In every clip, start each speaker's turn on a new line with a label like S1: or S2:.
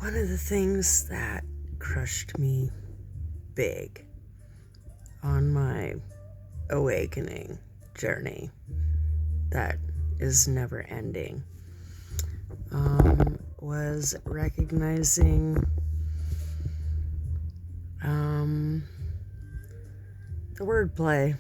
S1: One of the things that crushed me big on my awakening journey that is never ending was recognizing the wordplay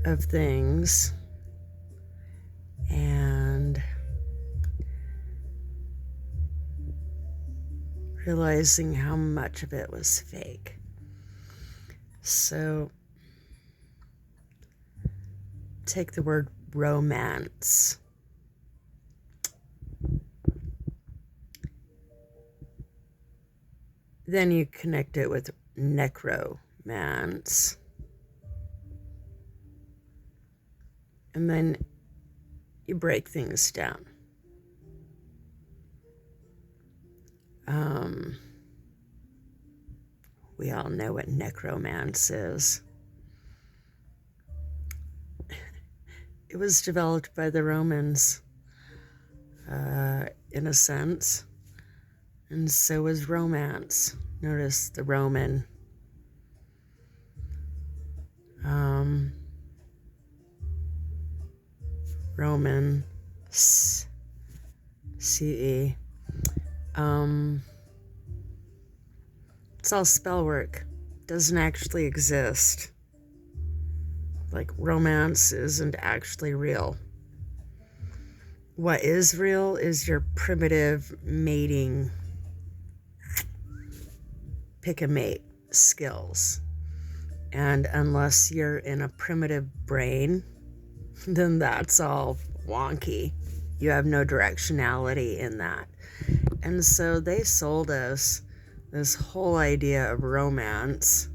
S1: of things and realizing how much of it was fake. So take the word romance. Then you connect it with necromance. And then you break things down. We all know what necromance is. It was developed by the Romans, in a sense, and so was romance. Notice the Roman. Roman CE. It's all spell work. Doesn't actually exist. Like, romance isn't actually real. What is real is your primitive mating, pick a mate skills. And unless you're in a primitive brain, then that's all wonky. You have no directionality in that. And so they sold us this whole idea of romance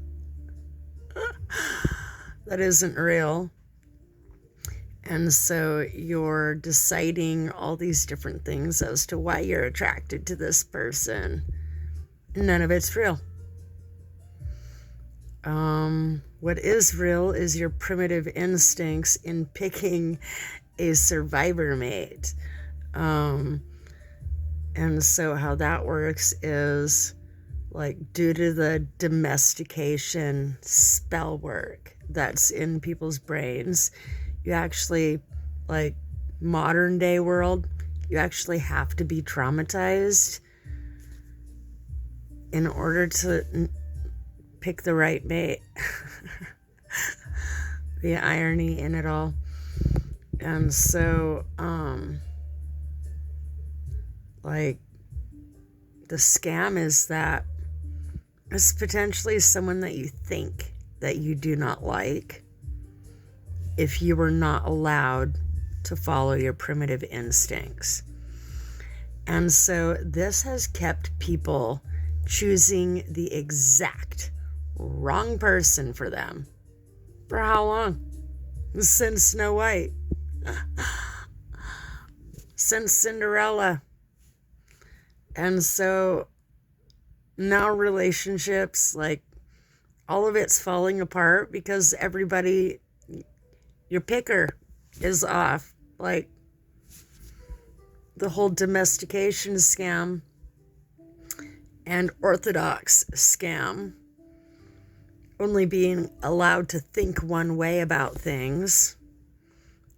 S1: that isn't real. And so you're deciding all these different things as to why you're attracted to this person. None of it's real. What is real is your primitive instincts in picking a survivor mate. And so how that works is, like, due to the domestication spell work that's in people's brains, you actually, like, modern day world, you actually have to be traumatized in order to pick the right mate. The irony in it all. And so, like, the scam is that it's potentially someone that you think that you do not like if you were not allowed to follow your primitive instincts. And so this has kept people choosing the exact wrong person for them. For how long? Since Snow White. Since Cinderella. And so now relationships, like, all of it's falling apart because everybody, your picker is off. Like, the whole domestication scam and orthodox scam, only being allowed to think one way about things,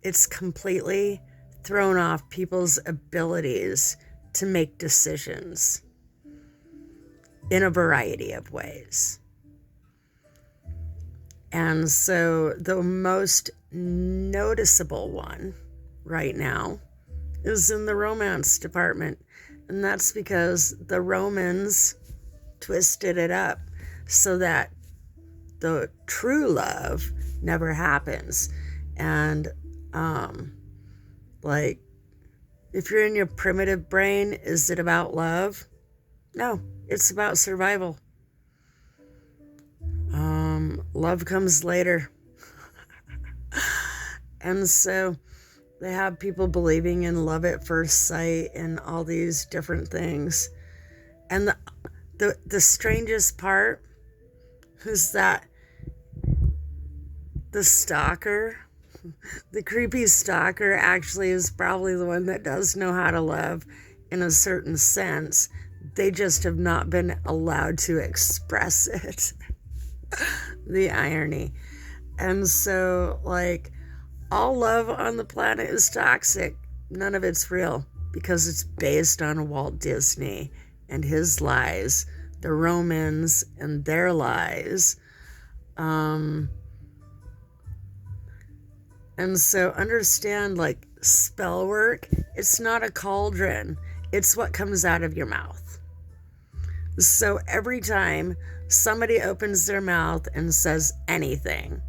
S1: it's completely thrown off people's abilities to make decisions in a variety of ways. And so the most noticeable one right now is in the romance department. And that's because the Romans twisted it up so that the true love never happens. And, like, if you're in your primitive brain, is it about love? No, it's about survival. Love comes later. And so they have people believing in love at first sight and all these different things. And the strangest part is that the stalker, the creepy stalker, actually is probably the one that does know how to love in a certain sense. They just have not been allowed to express it. The irony. And so, like, all love on the planet is toxic. None of it's real because it's based on Walt Disney and his lies, the Romans and their lies. And so understand, like, spell work, it's not a cauldron. It's what comes out of your mouth. So every time somebody opens their mouth and says anything,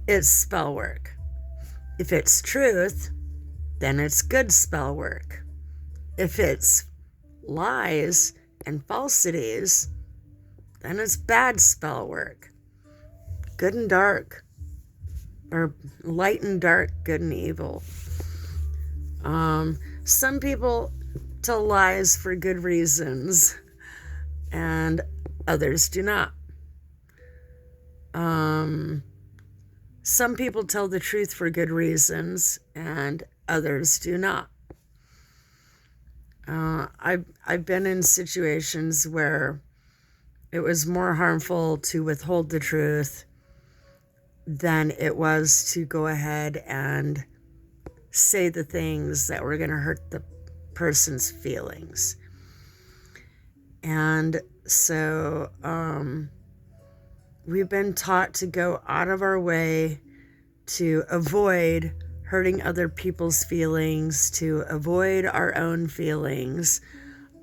S1: it's spell work. If it's truth, then it's good spell work. If it's lies and falsities, then it's bad spell work. Good and dark, or light and dark, good and evil. Some people tell lies for good reasons, and others do not. Some people tell the truth for good reasons, and others do not. I've been in situations where it was more harmful to withhold the truth than it was to go ahead and say the things that were going to hurt the person's feelings. And so we've been taught to go out of our way to avoid hurting other people's feelings, to avoid our own feelings.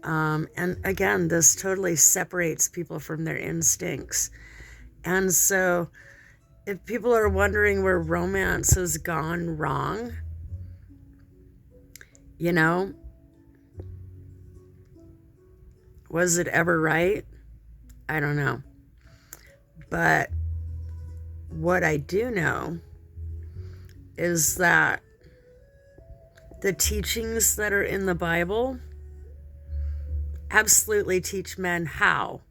S1: And again, this totally separates people from their instincts. And so if people are wondering where romance has gone wrong, you know, was it ever right? I don't know. But what I do know is that the teachings that are in the Bible absolutely teach men how,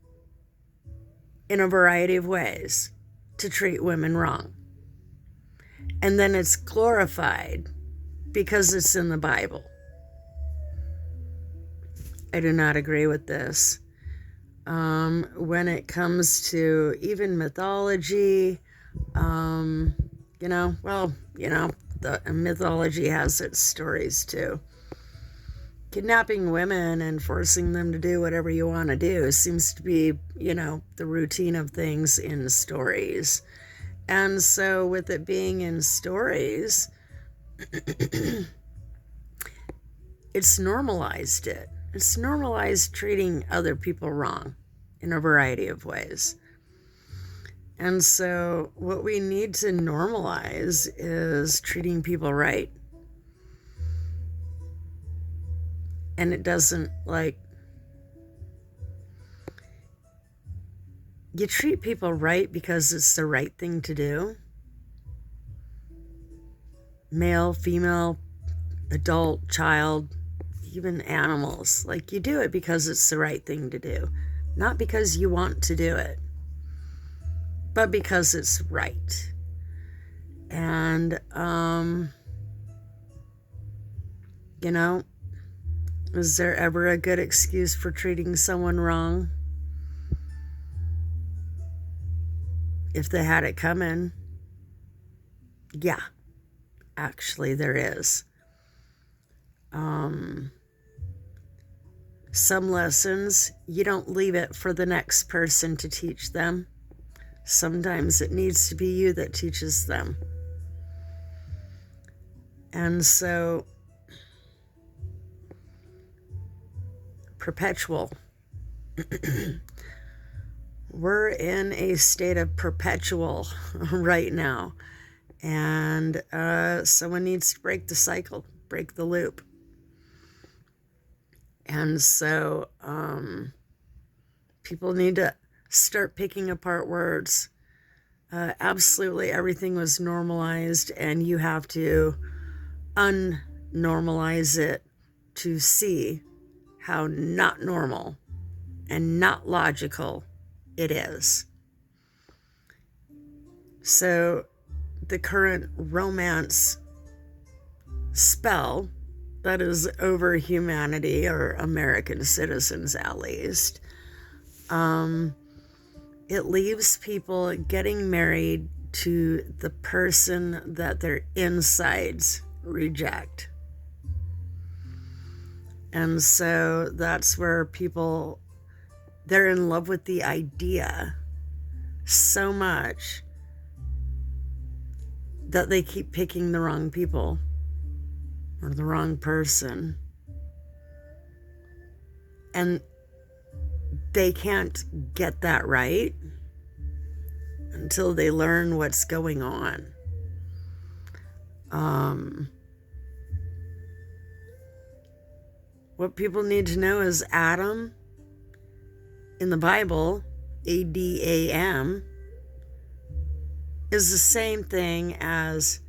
S1: in a variety of ways, to treat women wrong. And then it's glorified because it's in the Bible. I do not agree with this. When it comes to even mythology, the mythology has its stories too. Kidnapping women and forcing them to do whatever you want to do seems to be, the routine of things in stories. And so with it being in stories, it's normalized it. It's normalized treating other people wrong in a variety of ways. And so what we need to normalize is treating people right. And it doesn't, you treat people right because it's the right thing to do. Male, female, adult, child, even animals. You do it because it's the right thing to do. Not because you want to do it, but because it's right. And, is there ever a good excuse for treating someone wrong? If they had it coming, yeah, actually there is. Some lessons, you don't leave it for the next person to teach them. Sometimes it needs to be you that teaches them. And so, perpetual. We're in a state of perpetual right now. And someone needs to break the cycle, break the loop. And so people need to start picking apart words. Absolutely everything was normalized, and you have to unnormalize it to see how not normal and not logical it is. So the current romance spell that is over humanity, or American citizens at least. It leaves people getting married to the person that their insides reject. And so that's where people, they're in love with the idea so much that they keep picking the wrong people or the wrong person. And they can't get that right until they learn what's going on. What people need to know is Adam in the Bible, Adam, is the same thing as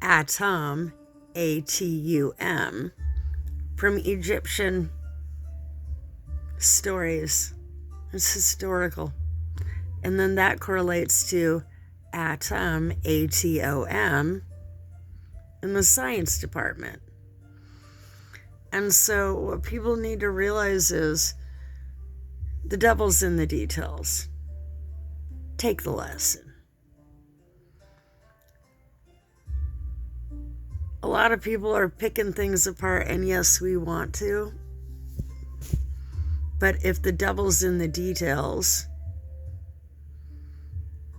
S1: Atum, Atum, from Egyptian stories. It's historical. And then that correlates to atom, Atom, in the science department. And so what people need to realize is the devil's in the details. Take the lesson. A lot of people are picking things apart, and yes, we want to. But if the devil's in the details,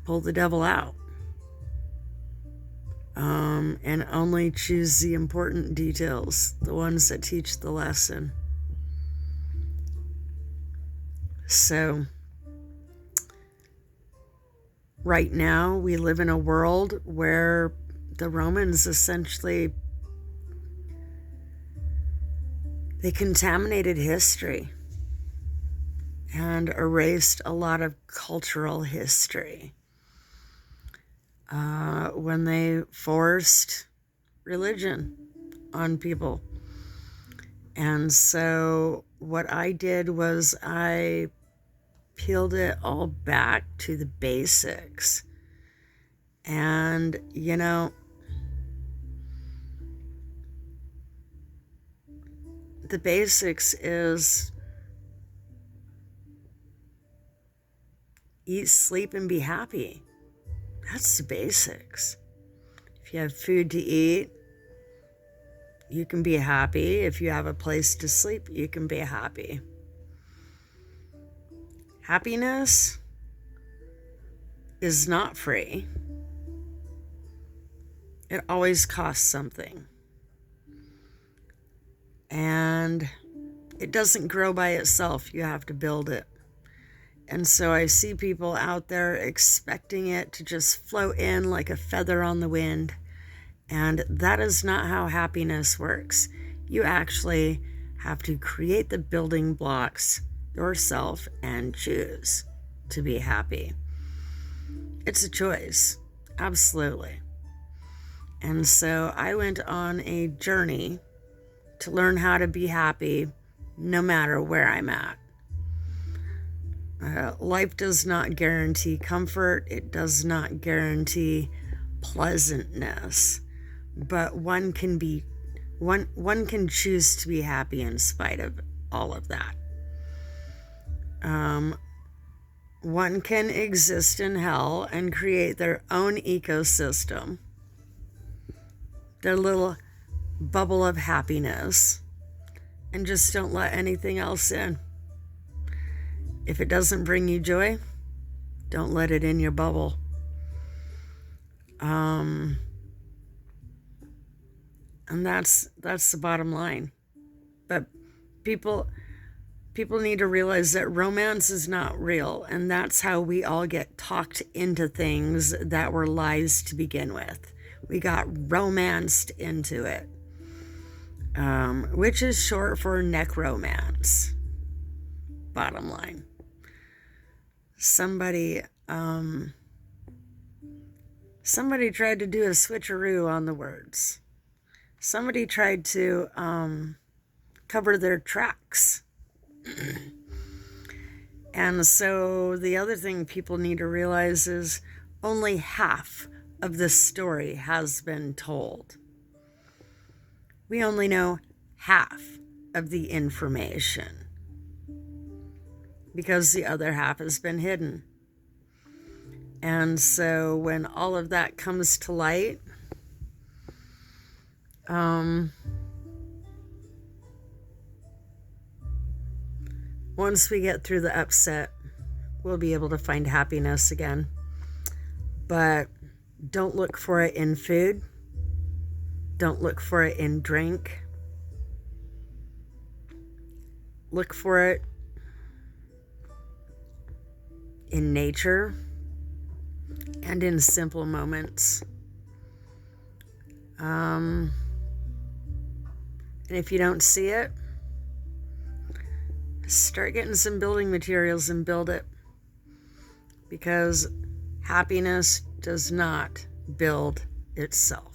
S1: pull the devil out. And only choose the important details, the ones that teach the lesson. So, right now, we live in a world where the Romans essentially, they contaminated history and erased a lot of cultural history when they forced religion on people. And so what I did was I peeled it all back to the basics. And, you know, the basics is eat, sleep, and be happy. That's the basics. If you have food to eat, you can be happy. If you have a place to sleep, you can be happy. Happiness is not free. It always costs something. And it doesn't grow by itself. You have to build it. And so I see people out there expecting it to just float in like a feather on the wind. And that is not how happiness works. You actually have to create the building blocks yourself and choose to be happy. It's a choice. Absolutely. And so I went on a journey to learn how to be happy no matter where I'm at. Life does not guarantee comfort. It does not guarantee pleasantness. But one can choose to be happy in spite of all of that. One can exist in hell and create their own ecosystem, their little bubble of happiness, and just don't let anything else in. If it doesn't bring you joy, don't let it in your bubble. And that's the bottom line. But people need to realize that romance is not real, and that's how we all get talked into things that were lies to begin with. We got romanced into it, which is short for necromance. Bottom line. Somebody tried to do a switcheroo on the words. Somebody tried to cover their tracks. And so the other thing people need to realize is only half of the story has been told. We only know half of the information because the other half has been hidden. And so when all of that comes to light, once we get through the upset, we'll be able to find happiness again. But don't look for it in food. Don't look for it in drink. Look for it in nature and in simple moments. And if you don't see it, start getting some building materials and build it. Because happiness does not build itself.